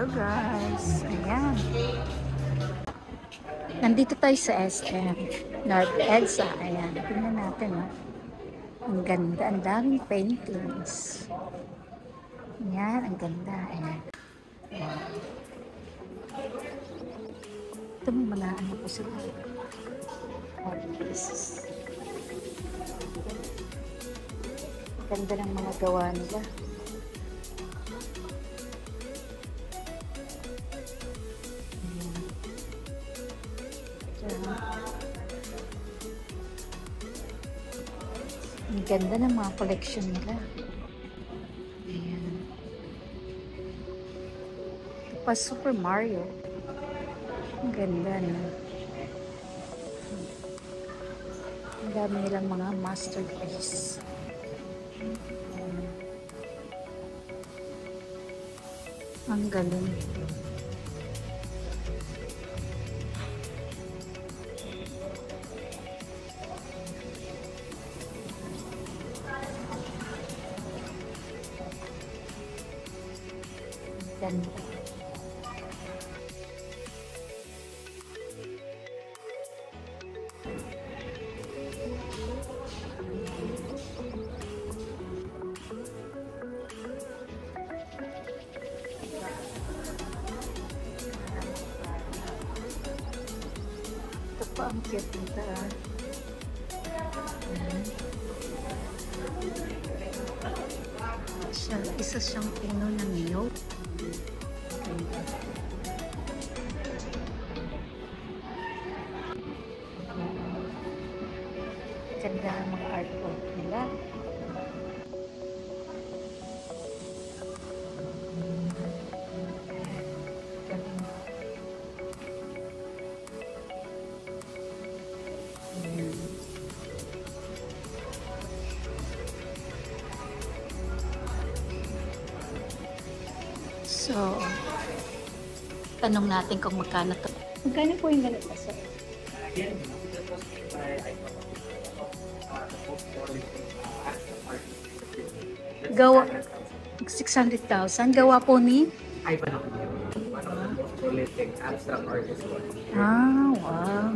Hello guys, ayan. Nandito tayo sa SM, North EDSA, ayan. Tingnan natin, oh. Ang ganda, ang daming paintings. Ayan, ang ganda, ayan. Ayan. Ito may mga ano po sila. Pieces. Ganda ng mga gawa nila. Ang ganda ng mga collection nila. Ayan. Ito pa Super Mario. Ang ganda, no? Ang dami nilang mga masterpiece. Ang galing. Ganda. Ito pa ang cute nito, ah. Isa siyang puno ng niyog. Ganda ng mga artwork nila. So, tanong natin kung magkano to. Magkano po yung ganito, sir? Gawa 600,000. Gawa po ni? Ay, paano ko yun? Prolific abstract artist po. Ah, wow.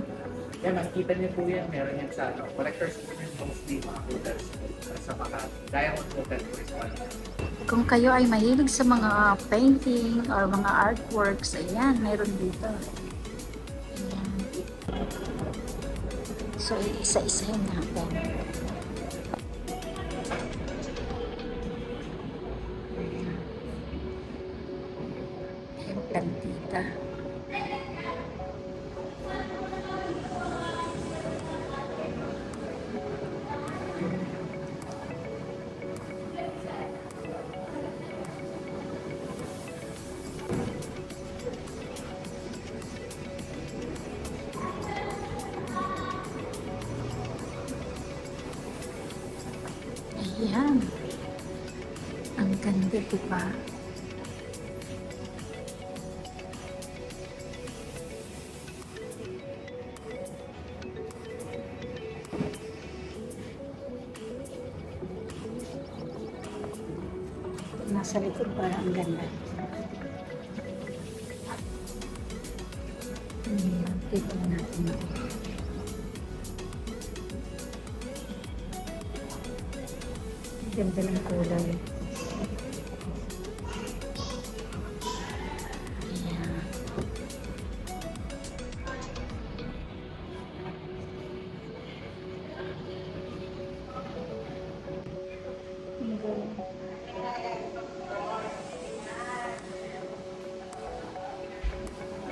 Yan, makikita niyo po yan. Meron yan sa collectors mostly mga hotels sa Makati. Diamond Hotel po is one. Kung kayo ay mahilig sa mga painting or mga artworks, ayan, mayroon dito. Ayan. So, isa-isahin natin. Ayan, plantita. Ayan. Ang ganda, diba? Nasa likod para ang ganda. Dito natin. Ganda ng kulay. Ayan.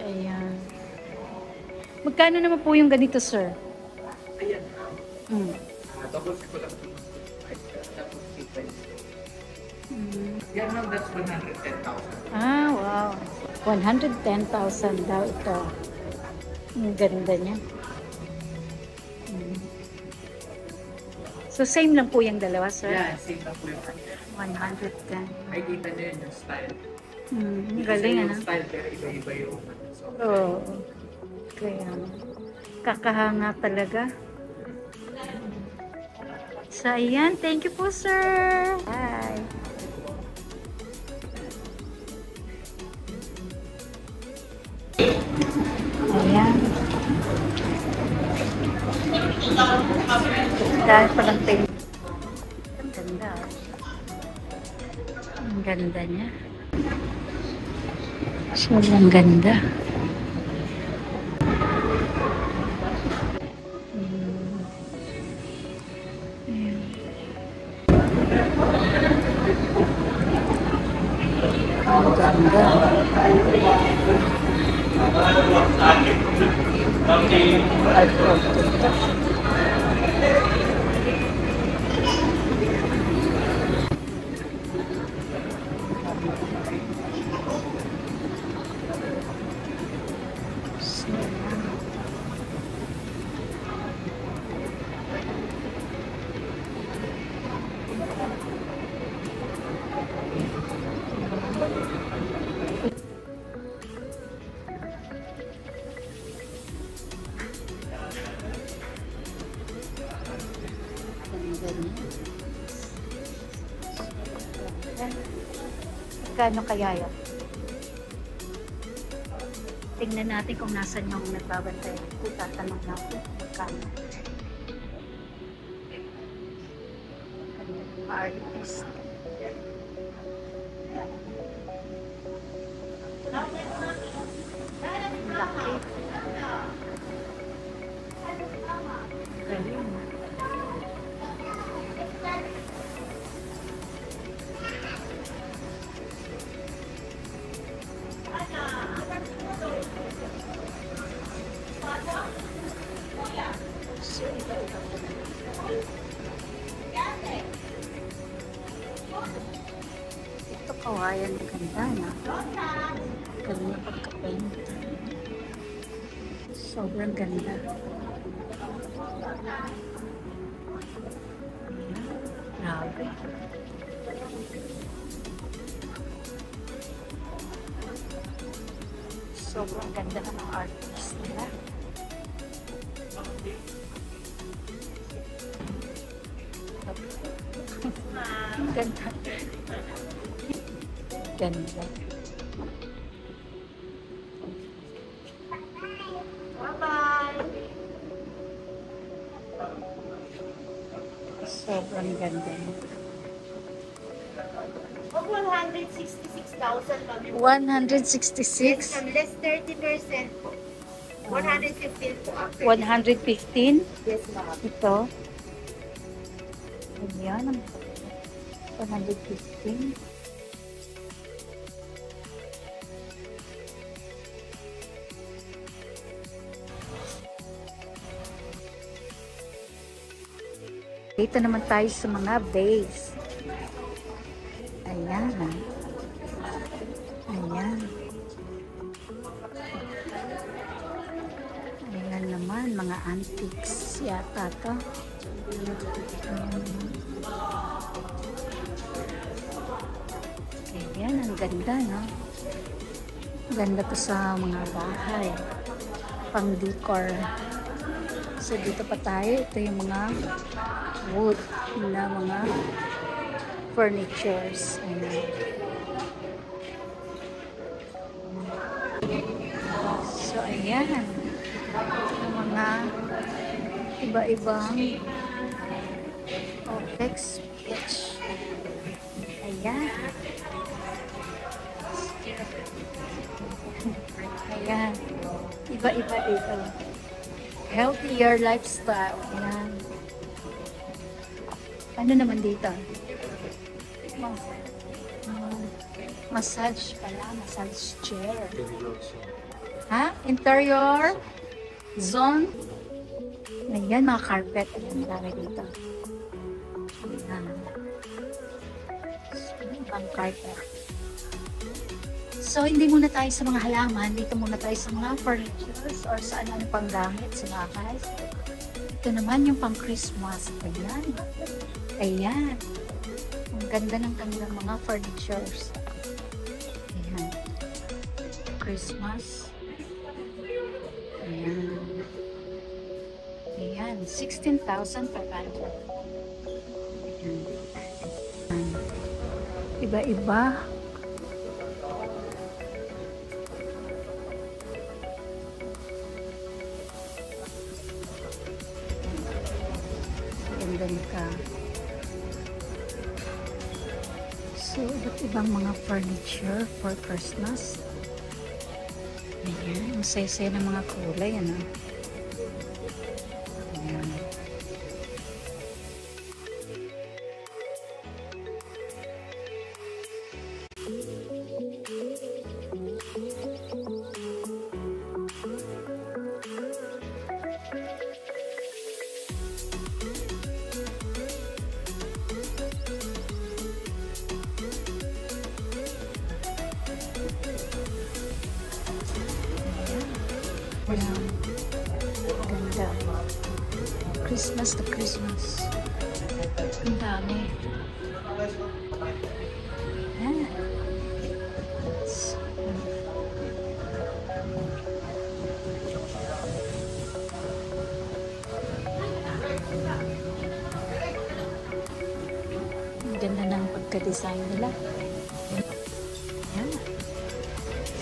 Ayan. Magkano naman po yung ganito, sir? Ayan. Double ko lang po. Yan ma'am, that's 110,000. Ah, wow. 110,000 daw ito. Ang ganda niya. So, same lang po yung dalawa, sir? Yeah, same lang po yung 110. ay kita nyo yun yung style. Ang galing, ano? Yung style, pero iba-iba yung so, Oo. Kaya, kakahanga talaga. So, ayan. Thank you po, sir. Bye. Dahil palang paint. Ang ganda. Ang ganda niya. Sobrang ganda. Ayan. Ang ganda. Magkano kaya yan? Tingnan natin kung nasan yung nagbabantay. Tatanong natin magkano. Artist. Laki. Galing. Ito kawayan na ganda na. Ganda pagka-paint. Sobrang ganda. Grabe. Sobrang ganda ng mga artist nila. Ganda. Ganda. Sobrang ganda. 166,000 kami. 166? Yes, less 30% po. 115 po after. 115? Yes, ma'am. Ito. Ayan. 115. Dito naman tayo sa mga base. Ayan. Ayan. Ayan naman, mga antiques yata to. Ayan, ang ganda, no? Ganda to sa mga bahay. Pang decor. So, dito pa tayo. Ito yung mga wood na mga furnitures. Ayan. So, ayan. Yung mga iba-ibang Opex Beach. Ayan. Ayan. Iba-iba dito. Healthier lifestyle. Ayan. Ano naman dito? Massage pala. Massage chair. Ha? Interior zone. Ayan, mga carpet. Ayan, dami dito. Ayan. Ang carpet. So, hindi muna tayo sa mga halaman. Dito muna tayo sa mga furnitures or sa ano pang gamit sa bahay. Ito naman yung pang Christmas. Ayan. Ayan. Ang ganda ng kanilang mga furnitures. Ayan. Christmas. Ayan. Ayan. 16,500. Ayan. Iba-iba. nandun ka. So, iba't ibang mga furniture for Christmas. Ayan, ang saya-saya ng mga kulay, ano? Ayan. Ayan. Ganda. Christmas to Christmas. Ang dami. Ayan. Ang ganda ng pagka-design nila. Ayan.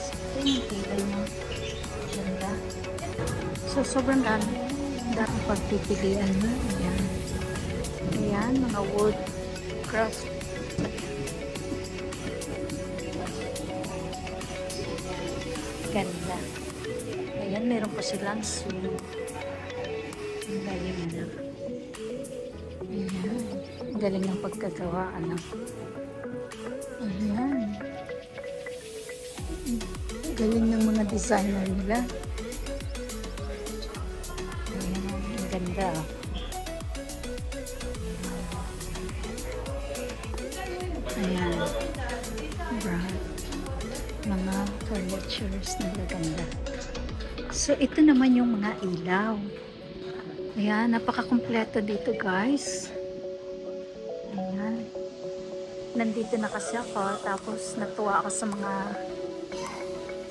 Ito yung table mo. Ganda. So, sobrang dami. Daming pagpipilian mo. Ayan. Ayan, mga wood craft. Ganda. Ayan, meron pa silang swing. Ang galing, ano. Ayan. Ang galing ng pagkagawa, ano. Ayan. Ang galing ng mga designer nila. Ayan, ang ganda. Ayan. Brown. Mga furnitures nila ganda. So, ito naman yung mga ilaw. Ayan, napaka-kompleto dito, guys. Ayan. Nandito na kasi ako, tapos natuwa ako sa mga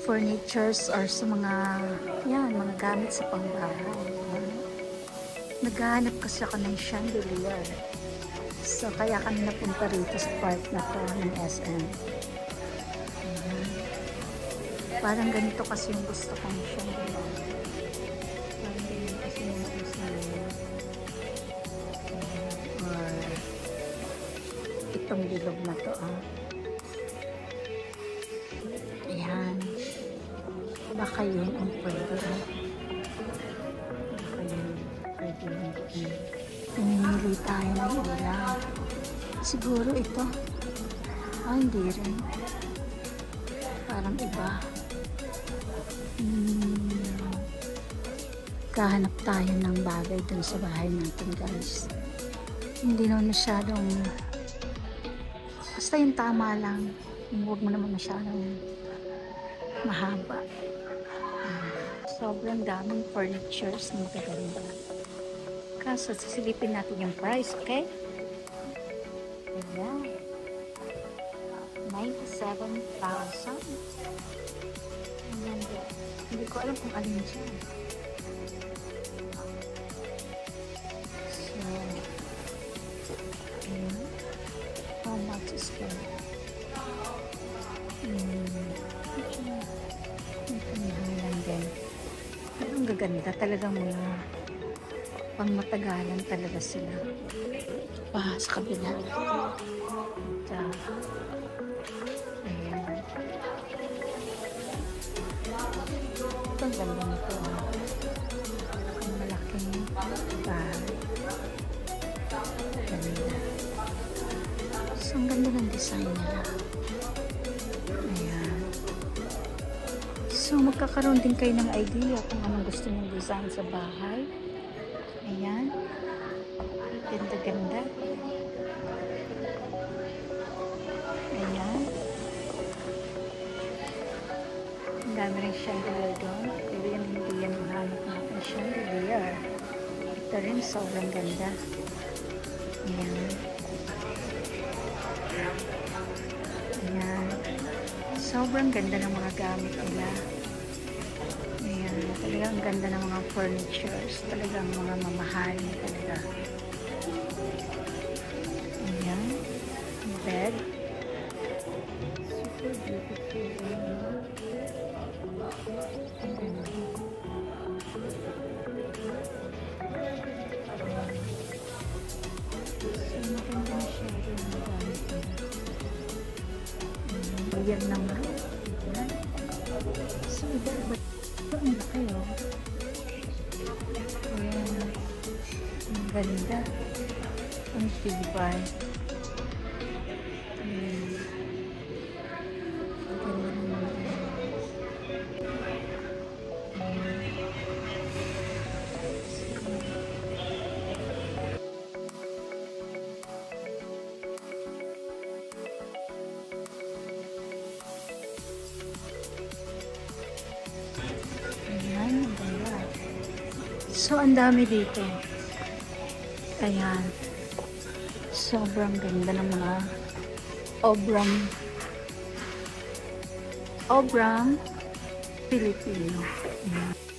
furnitures or sa mga, yan, mga gamit sa pangbahay. Naghahanap kasi ako ng chandelier. So, kaya kami napunta rito sa park na to ng SM. Ayan. Parang ganito kasi yung gusto kong chandelier. Parang ganito kasi yung gusto nila. Or itong bilog na to, ah. Ayan. Baka yun ang pwede, ah. Baka yun pwede yun. Pumili tayo ng ilaw. Siguro ito. Ah, hindi rin. Parang iba. Kahanap tayo ng bagay dun sa bahay natin, guys. Hindi naman masyadong, basta yung tama lang. Huwag mo naman masyadong mahaba. Sobrang daming furnitures na magaganda. Kaso, sisilipin natin yung price, okay? Ayan. 97,000. Ayan. Hindi ko alam kung alin siya. So, ayan. How much is that? Ito mahalan din. Pero ang gaganda talagang mga pang matagalan talaga sila. Pa sa kabila. Ito. Ayan. Ito ang ganda nito. Ang malaking bahay. Ganda. So, ang ganda ng design nila. Ayan. So, magkakaroon din kayo ng idea kung anong gusto nyong design sa bahay. Ayan. Ganda-ganda. Ayan. Ang dami rin chandelier doon. Pero yan, hindi yan mahanap natin chandelier. Ito rin, sobrang ganda. Ayan. Ayan. Sobrang ganda ng mga gamit nila. Ayan. Talagang ganda ng mga furnitures. Talagang mga mamahalin talaga. Ayan. Bed. Super beautiful. material ng roof. Ayan. So, iba-iba. Ito ang laki, oh. Ayan. Ang ganda. Ang tibay. Ayan. Ang ganda naman. Ayan, ang ganda. So, ang dami dito. Ayan. Sobrang ganda ng mga obrang Pilipino. Ayan.